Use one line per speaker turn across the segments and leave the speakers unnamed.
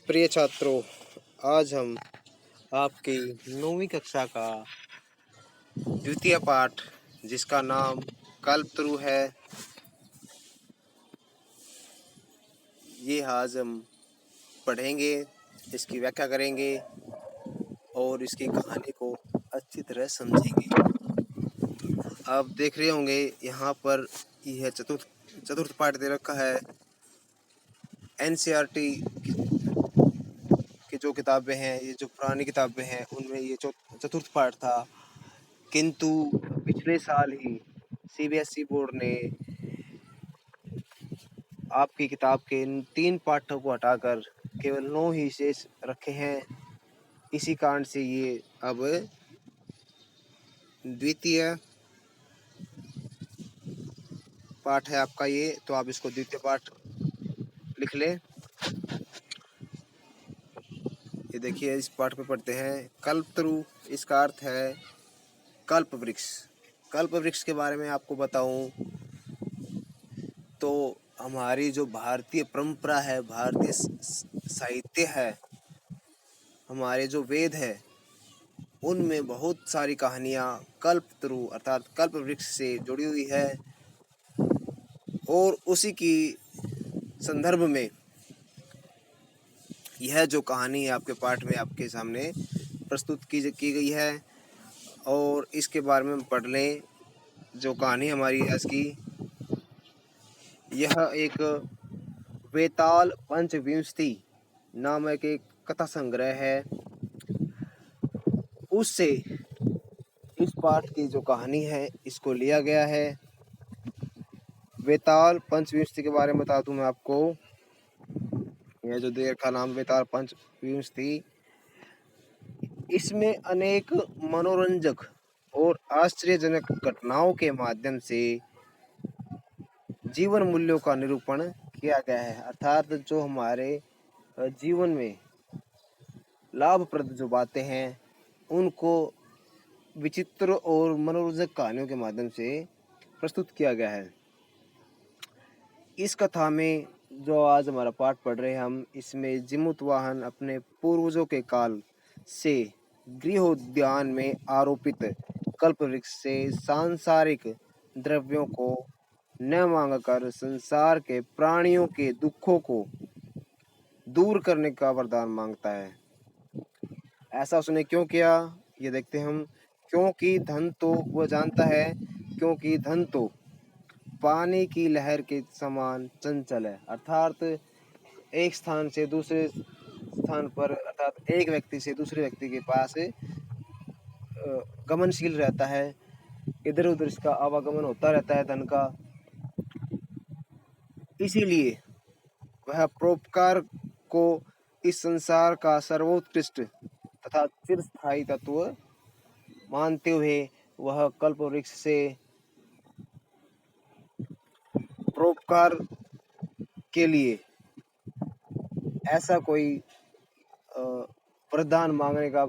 प्रिय छात्रों, आज हम आपकी 9वीं कक्षा का द्वितीय पाठ, जिसका नाम कल्पतरु है, ये आज हम पढ़ेंगे, इसकी व्याख्या करेंगे और इसकी कहानी को अच्छी तरह समझेंगे। आप देख रहे होंगे यहाँ पर यह चतुर्थ पाठ दे रखा है। एनसीईआरटी की जो किताबें हैं, ये जो पुरानी किताबें हैं, उनमें ये चतुर्थ पाठ था। किंतु पिछले साल ही सीबीएसई बोर्ड ने आपकी किताब के 3 पाठों को हटाकर केवल 9 ही शेष रखे हैं। इसी कारण से ये अब द्वितीय पाठ है आपका ये, तो आप इसको द्वितीय पाठ लिख लें। ये देखिए, इस पाठ पे पढ़ते हैं। कल्पतरु, इसका अर्थ है कल्प वृक्ष। कल्प वृक्ष के बारे में आपको बताऊं तो हमारी जो भारतीय परंपरा है, भारतीय साहित्य है, हमारे जो वेद है, उनमें बहुत सारी कहानियाँ कल्पतरु अर्थात कल्प वृक्ष से जुड़ी हुई है। और उसी की संदर्भ में यह जो कहानी है आपके पाठ में आपके सामने प्रस्तुत की गई है, और इसके बारे में पढ़ लें। जो कहानी हमारी है इसकी, यह एक वेताल पंचविंशति नामक एक कथा संग्रह है। उससे इस पाठ की जो कहानी है इसको लिया गया है। वेताल पंचविंशति के बारे में बता दूं मैं आपको। यह जो देर का नाम वेताल पंचविंशति, इसमें अनेक मनोरंजक और आश्चर्यजनक घटनाओं के माध्यम से जीवन मूल्यों का निरूपण किया गया है। अर्थात जो हमारे जीवन में लाभप्रद जो बातें हैं, उनको विचित्र और मनोरंजक कहानियों के माध्यम से प्रस्तुत किया गया है। इस कथा में जो आज हमारा पाठ पढ़ रहे हैं हम, इसमें जिमुतवाहन अपने पूर्वजों के काल से गृहोद्यान में आरोपित कल्पवृक्ष से सांसारिक द्रव्यों को न मांगकर संसार के प्राणियों के दुखों को दूर करने का वरदान मांगता है। ऐसा उसने क्यों किया, ये देखते हैं हम। क्योंकि धन तो वह जानता है, क्योंकि धन तो पानी की लहर के समान चंचल है। अर्थात एक स्थान से दूसरे स्थान पर, अर्थात एक व्यक्ति से दूसरे व्यक्ति के पास गमनशील रहता है। इधर उधर इसका आवागमन होता रहता है धन का। इसीलिए वह परोपकार को इस संसार का सर्वोत्कृष्ट तथा चिरस्थायी तत्व मानते हुए वह कल्पवृक्ष से परोपकार के लिए ऐसा कोई वरदान मांगने का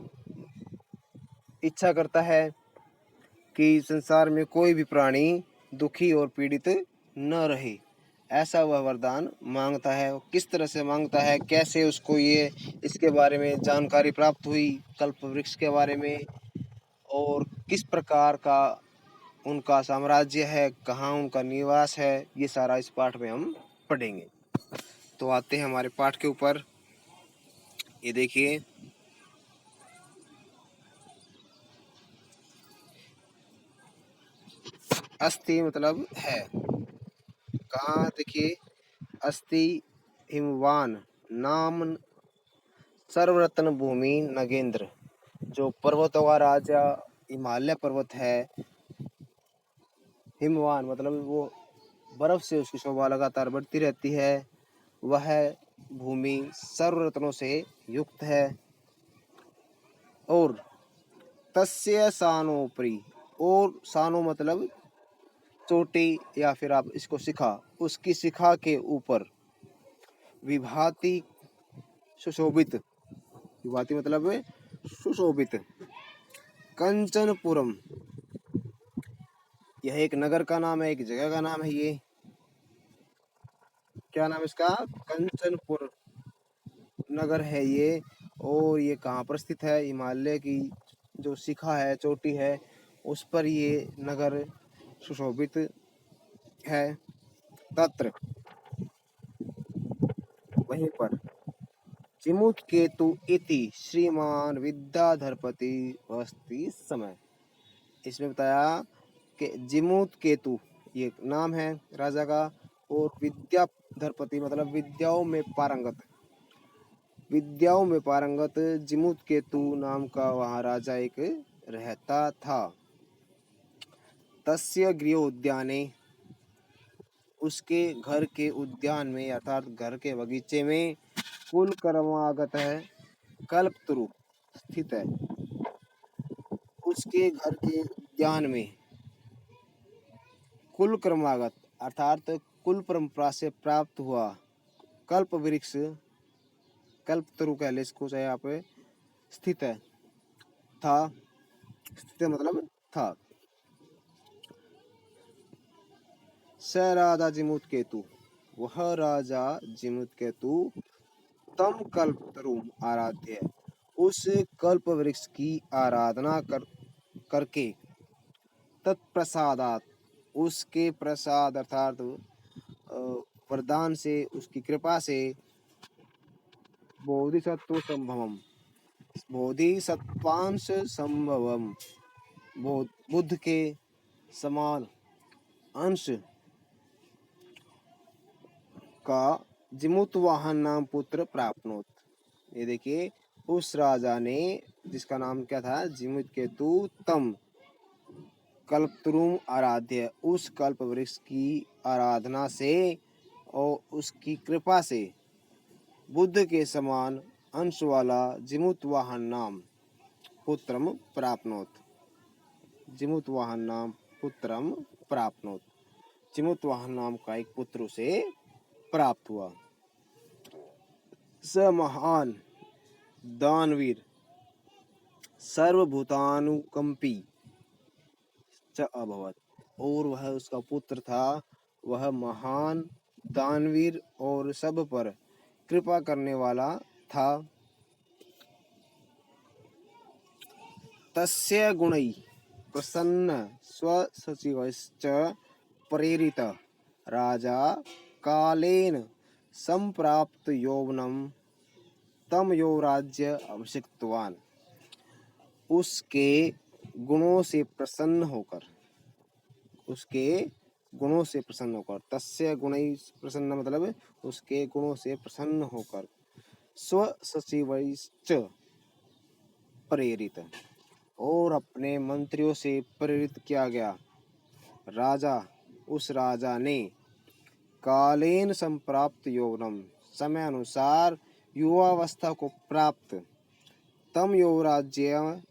इच्छा करता है कि संसार में कोई भी प्राणी दुखी और पीड़ित न रहे। ऐसा वह वरदान मांगता है। किस तरह से मांगता है, कैसे उसको ये इसके बारे में जानकारी प्राप्त हुई, कल्प वृक्ष के बारे में, और किस प्रकार का उनका साम्राज्य है, कहाँ उनका निवास है, ये सारा इस पाठ में हम पढ़ेंगे। तो आते हैं हमारे पाठ के ऊपर। ये देखिए, अस्ति मतलब है, कहाँ देखिए, अस्ति हिमवान नाम सर्वरत्न भूमि नगेंद्र। जो पर्वतों का राजा हिमालय पर्वत है, हिमवान मतलब वो बर्फ से उसकी शोभा लगातार बढ़ती रहती है। वह भूमि सर्वरत्नों से युक्त है। और तस्य सानोपरि, और सानो मतलब चोटी या फिर आप इसको शिखा, उसकी शिखा के ऊपर विभाति सुशोभित, विभाति मतलब सुशोभित कंचनपुरम, यह एक नगर का नाम है, एक जगह का नाम है। ये क्या नाम है इसका? कंचनपुर नगर है ये, और ये कहाँ पर स्थित है? हिमालय की जो शिखा है, चोटी है, उस पर ये नगर सुशोभित है। तत्र वहीं पर जिमुत्केतु इति श्रीमान विद्याधरपति वसति समय। इसमें बताया कि जिमुत्केतु ये नाम है राजा का, और विद्याधरपति मतलब विद्याओं में पारंगत जिमुत्केतु नाम का वहाँ राजा एक रहता था। तस्य गृह उद्याने, उसके घर के उद्यान में अर्थात घर के बगीचे में कुल क्रमागत है कल्पतरु स्थित है। उसके घर के उद्यान में कुल क्रमागत अर्थात कुल परंपरा से प्राप्त हुआ कल्प वृक्ष, कल्पतरु कह ले इसको चाहे आप, स्थित है था, स्थित मतलब था। स राजा जिमुत्केतु, वह राजा जिमुत्केतु तम कल्पतरुम आराध्य, उस कल्प वृक्ष की आराधना करके तत्प्रसादात, उसके प्रसाद अर्थात वरदान से, उसकी कृपा से बोधिसत्व संभवम, बोधिसत्वांश संभवम, बुद्ध के समान अंश का जिमुतवाहन नाम पुत्र प्राप्नोत। ये देखिए उस राजा ने, जिसका नाम क्या था? जिमुत्केतु तम कल्पतरुम आराध्य, उस कल्प वृक्ष की आराधना से और उसकी कृपा से बुद्ध के समान अंश वाला जिमुतवाहन नाम पुत्रम प्राप्नोत। जिमुतवाहन नाम पुत्रम प्राप्नोत, जिमुतवाहन नाम का एक पुत्र उसे प्राप्त हुआ। स महान दानवीर सर्वभूतानुकंपी च अभवत, और वह उसका पुत्र था, वह महान दानवीर और सब पर कृपा करने वाला था। तस्य गुणै प्रसन्न स्वसचिवश्च प्रेरित राजा कालेन संप्राप्त यौवनम तम यौराज्य अभिषिक्तवान। उसके गुणों से प्रसन्न होकर, उसके गुणों से प्रसन्न होकर, तस्य गुणै प्रसन्न मतलब उसके गुणों से प्रसन्न होकर, स्व सचिवश्च प्रेरित, और अपने मंत्रियों से प्रेरित किया गया। राजा, उस राजा ने कालेन संप्राप्त यौवनम, समय अनुसार युवावस्था को प्राप्त, तम युवराज्य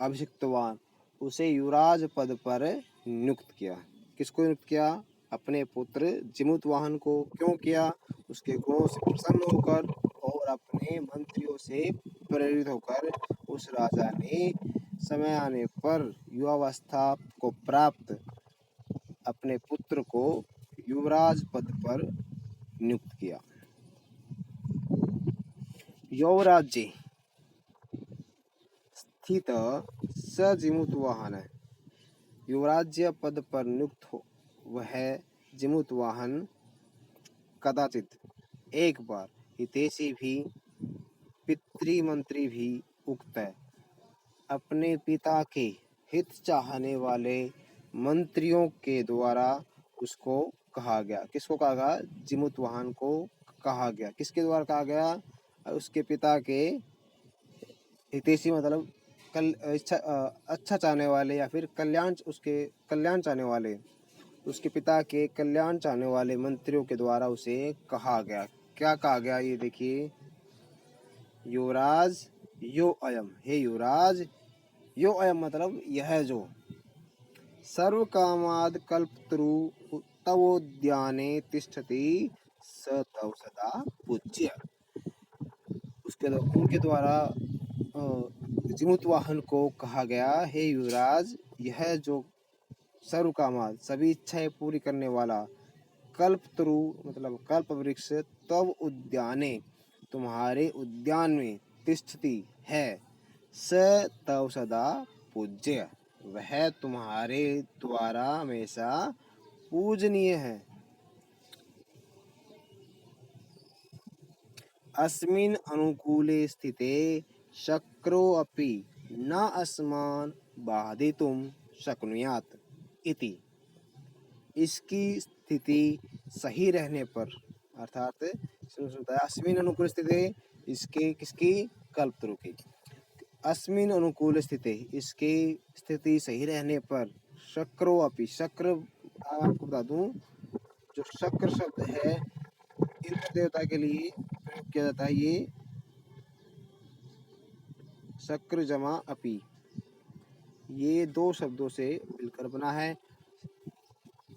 अभिषिक्तवान, उसे युवराज पद पर नियुक्त किया। किसको नियुक्त किया? अपने पुत्र जिमुतवाहन को। क्यों किया? उसके गुणों से प्रसन्न होकर और अपने मंत्रियों से प्रेरित होकर उस राजा ने समय आने पर युवावस्था को प्राप्त अपने पुत्र को युवराज पद पर नियुक्त किया। युवराज्य स्थित स जिमुतवाहन, युवराज्य पद पर नियुक्त वह जिमुतवाहन कदाचित एक बार हितैषी भी पितृमंत्री भी उक्त है, अपने पिता के हित चाहने वाले मंत्रियों के द्वारा उसको कहा गया। किसको कहा गया? जिमुतवाहन को कहा गया। किसके द्वारा कहा गया? उसके पिता के हितैषी मतलब अच्छा चाहने वाले, या फिर कल्याण, उसके कल्याण चाहने वाले, उसके पिता के कल्याण चाहने वाले मंत्रियों के द्वारा उसे कहा गया। क्या कहा गया? ये देखिए, युवराज यो अयम, हे युवराज, यो अयम मतलब यह जो, सर्व कामाद कल्पतरु तवोद्याने तिष्ठति स तव सदा पूज्य। उनके द्वारा जिमुतवाहन को कहा गया, हे युवराज, यह जो सर्व कामाद सभी इच्छाएं पूरी करने वाला कल्पतरु मतलब कल्प वृक्ष तव उद्याने तुम्हारे उद्यान में तिष्ठति है, स तव सदा पूज्य, वह तुम्हारे द्वारा हमेशा पूजनीय है। अस्मिन् अनुकूले स्थिते शक्रोऽपि न अस्मान् बाधितुं शक्नुयात् इति। इसकी स्थिति सही रहने पर, अर्थात अस्मिन् अनुकूल स्थिते, इसके किसकी, कल्पतरु की। अस्मिन् अनुकूल स्थिति, इसकी स्थिति सही रहने पर, शक्रो अपि, शक्र आपको बता दूं, जो शक्र शब्द है इंद्र देवता के लिए प्रयोग किया जाता है। ये शक्र जमा अपि, ये दो शब्दों से मिलकर बना है।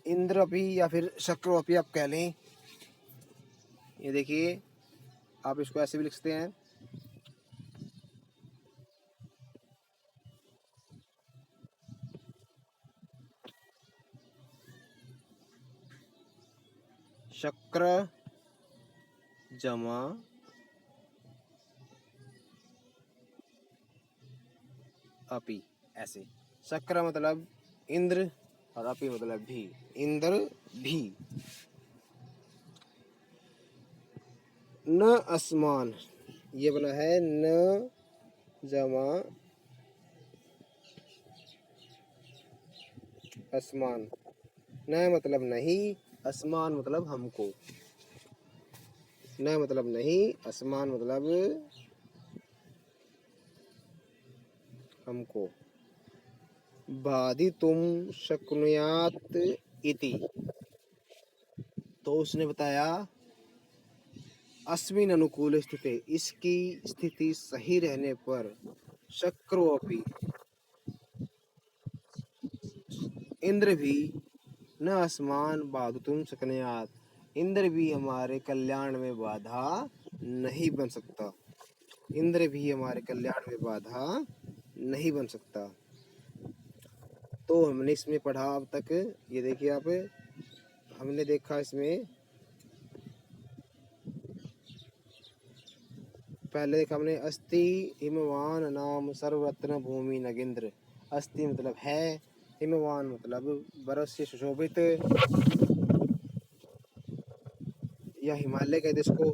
इंद्र अपि या फिर शक्रो अपि आप कह लें। ये देखिए, आप इसको ऐसे भी लिख सकते हैं, शक्र जमा अपि, ऐसे। शक्र मतलब इंद्र और अपि मतलब भी, इंद्र भी। न अस्मान, ये बना है न जमा अस्मान। न मतलब नहीं, अस्मान मतलब हमको। न मतलब नहीं, अस्मान मतलब हमको। बाधितुं शक्नुयात् इति, तो उसने बताया अस्मिन् अनुकूल स्थिति, इसकी स्थिति सही रहने पर, शक्रोऽपि, इंद्र भी, न अस्मान बाधितुं शक्नुयात्, इंद्र भी हमारे कल्याण में बाधा नहीं बन सकता। इंद्र भी हमारे कल्याण में बाधा नहीं बन सकता। तो हमने इसमें पढ़ा अब तक, ये देखिए आप, हमने देखा इसमें पहले देखा हमने, अस्ति हिमवान नाम सर्वरत्न भूमि नगेंद्र। अस्ति मतलब है, हिमवान मतलब बर्फ से सुशोभित, या हिमालय कहते इसको।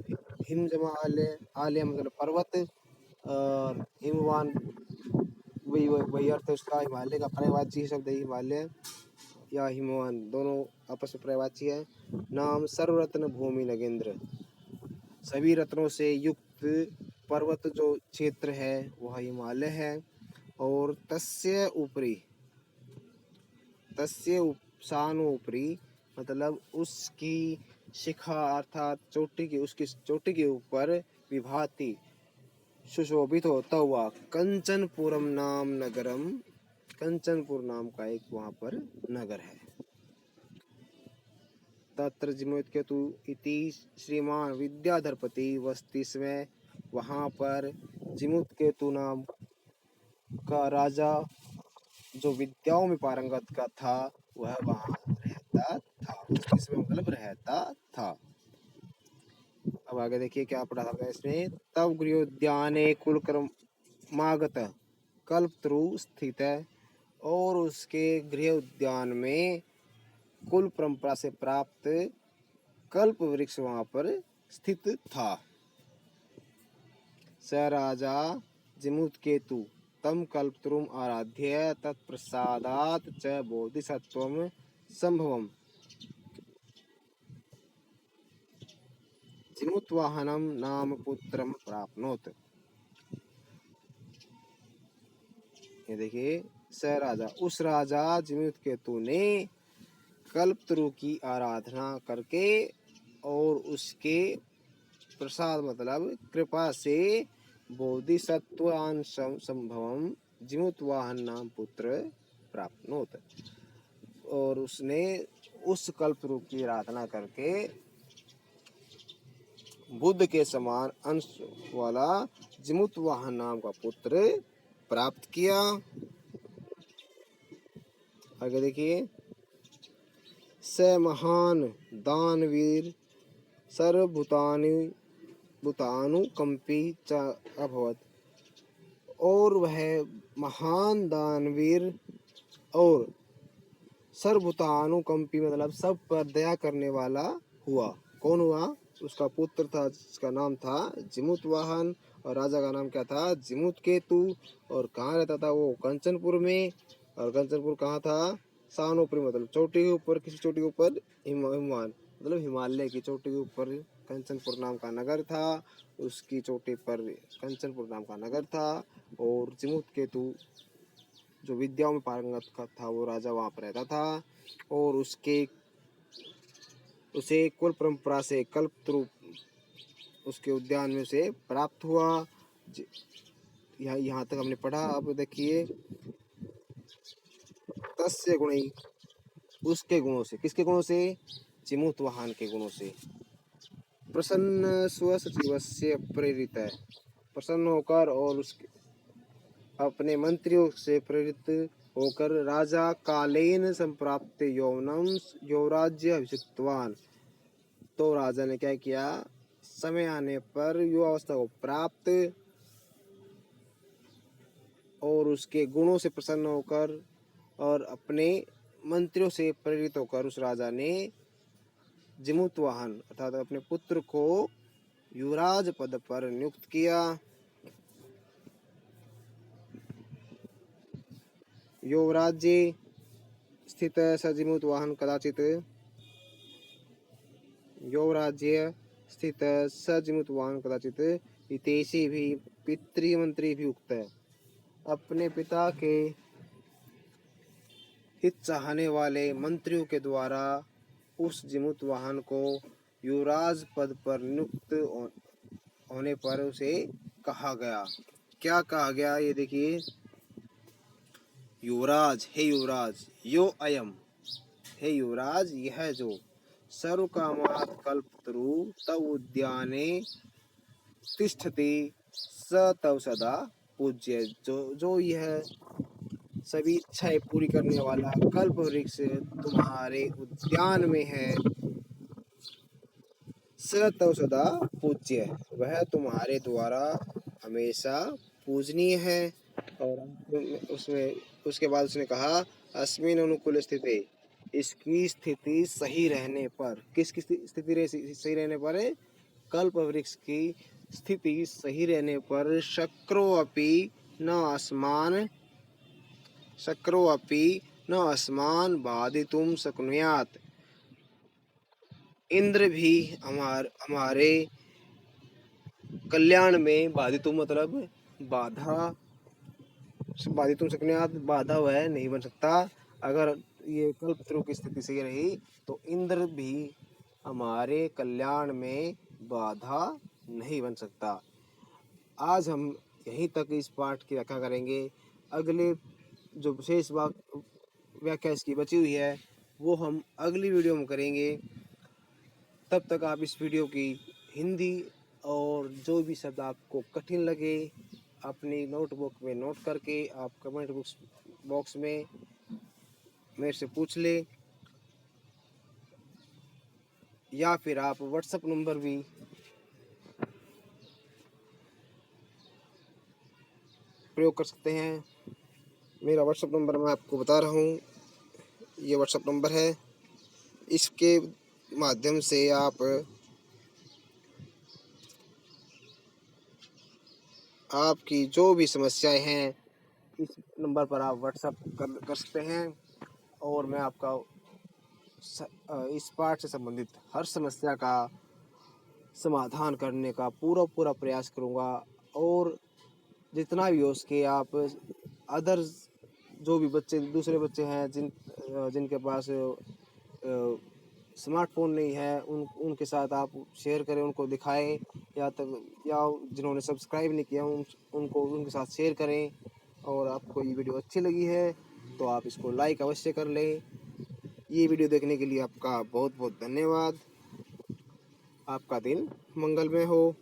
हिम जमा आलय, आलय मतलब पर्वत, और हिमवान वही वही अर्थ है उसका, हिमालय का पर्यायवाची शब्द है हिमालय या हिमवान, दोनों आपस में पर्यायवाची है। नाम सर्वरत्न भूमि नगेंद्र, सभी रत्नों से युक्त पर्वत जो क्षेत्र है वह हिमालय है। और तस्य ऊपरी, तस्य सानोपरी मतलब उसकी शिखा, अर्थात चोटी की, उसकी चोटी के ऊपर विभाति, सुशोभित होता हुआ, कंचनपुरम नाम नगरम, कंचनपुर नाम का एक वहां पर नगर है। तत्र जिमोत्केतु इति श्रीमान विद्याधरपति वस्ति स्वे, वहां पर जिमुत्केतु नाम का राजा जो विद्याओं में पारंगत का था, वह वहां रहता था। इसमें मतलब रहता था। अब आगे देखिए क्या पढ़ा था इसमें। तब गृहोद्याने कुलक्रमागत कल्पतरु स्थित है, और उसके गृह उद्यान में कुल परंपरा से प्राप्त कल्प वृक्ष वहां पर स्थित था। स राजा जिमुत्केतु तम कल्पतरुम आराध्य तत्प्रसादात् च बोधिसत्वम संभवम जिमुत्वाहनम नाम पुत्रम प्राप्नोत। ये देखिए, स राजा, उस राजा जिमुत्केतु ने कल्पतरु की आराधना करके और उसके प्रसाद मतलब कृपा से बोधिसत्वान संभवम जिमुत्वाहन नाम पुत्र प्राप्नोत, और उसने उस कल्पतरु की आराधना करके बुद्ध के समान अंश वाला जिमुत्वाहन नाम का पुत्र प्राप्त किया। आगे देखिए, स महान दानवीर सर्वभूतानि सर्वभूतानुकंपी च अभवत्, और वह महान दानवीर और सर्वभूतानुकंपी मतलब सब पर दया करने वाला हुआ। कौन हुआ? उसका पुत्र था जिसका नाम था जिमुत वाहन, और राजा का नाम क्या था? जिमुत केतु। और कहाँ रहता था वो? कंचनपुर में। और कंचनपुर कहाँ था? सानोपुरी मतलब चोटी के ऊपर, किसी चोटी के ऊपर? हिमवान मतलब हिमालय की चोटी के ऊपर कंचनपुर नाम का नगर था। उसकी चोटी पर कंचनपुर नाम का नगर था। और जिमुत केतु जो विद्याओं में पारंगत था वो राजा वहाँ पर रहता था। और उसे कुल परंपरा से कल्पतरु उसके उद्यान में से प्राप्त हुआ। यहाँ तक हमने पढ़ा। अब देखिए, तस्य गुणै, उसके गुणों से। किसके गुणों से? जिमुत वाहन के गुणों से। प्रसन्न स्वसचिव से प्रेरित है, प्रसन्न होकर और उसके अपने मंत्रियों से प्रेरित होकर राजा कालेन संप्राप्त यौवनम युवराज्य अभिषिक्तवान। तो राजा ने क्या किया? समय आने पर युवावस्था को प्राप्त और उसके गुणों से प्रसन्न होकर और अपने मंत्रियों से प्रेरित होकर उस राजा ने जिमुत वाहन अर्थात अपने पुत्र को युवराज पद पर नियुक्त किया। युवराज्य स्थित सजिमुत वाहन कदाचित युवराज्य स्थित सजिमुत वाहन कदाचित हितैषी भी पितृमंत्री भी उक्त है। अपने पिता के हित चाहने वाले मंत्रियों के द्वारा उस जिमुत वाहन को युवराज पद पर नियुक्त होने पर उसे कहा गया। क्या कहा गया? ये देखिए, युवराज, हे युवराज, यो अयम, हे युवराज, यह जो सर्व कामात् कल्पतरु तव उद्याने तिष्ठति स तव सदा पूज्य। जो यह सभी इच्छाएं पूरी करने वाला कल्प वृक्ष तुम्हारे उद्यान में है, स तव सदा पूज्य, वह तुम्हारे द्वारा हमेशा पूजनीय है। और उसमें उसके बाद उसने कहा, अस्मिन अनुकूल स्थिति, इसकी स्थिति सही रहने पर। किसकी स्थिति सही रहने पर? कल्प वृक्ष की स्थिति सही रहने पर शक्रो अपि न अस्मान बाधितुम शक्नुयात्, इंद्र भी हमारे कल्याण में बाधितुम मतलब बाधितुम शक्नुयात् बाधा वह नहीं बन सकता। अगर ये कल्पतरु की स्थिति सही रही तो इंद्र भी हमारे कल्याण में बाधा नहीं बन सकता। आज हम यहीं तक इस पाठ की व्याख्या करेंगे। अगले जो शेष व्याख्या इसकी बची हुई है वो हम अगली वीडियो में करेंगे। तब तक आप इस वीडियो की हिंदी और जो भी शब्द आपको कठिन लगे अपनी नोटबुक में नोट करके आप कमेंट बॉक्स में मेरे से पूछ ले, या फिर आप व्हाट्सएप नंबर भी प्रयोग कर सकते हैं। मेरा व्हाट्सएप नंबर मैं आपको बता रहा हूँ, ये व्हाट्सएप नंबर है। इसके माध्यम से आपकी जो भी समस्याएं हैं इस नंबर पर आप व्हाट्सएप कर सकते हैं, और मैं आपका इस पाठ से संबंधित हर समस्या का समाधान करने का पूरा प्रयास करूंगा। और जितना भी हो सके आप अदर्स जो भी दूसरे बच्चे हैं जिनके पास स्मार्टफोन नहीं है उनके साथ आप शेयर करें, उनको दिखाएं, या जिन्होंने सब्सक्राइब नहीं किया उनको उनके साथ शेयर करें। और आपको ये वीडियो अच्छी लगी है तो आप इसको लाइक अवश्य कर लें। ये वीडियो देखने के लिए आपका बहुत बहुत धन्यवाद। आपका दिन मंगलमय हो।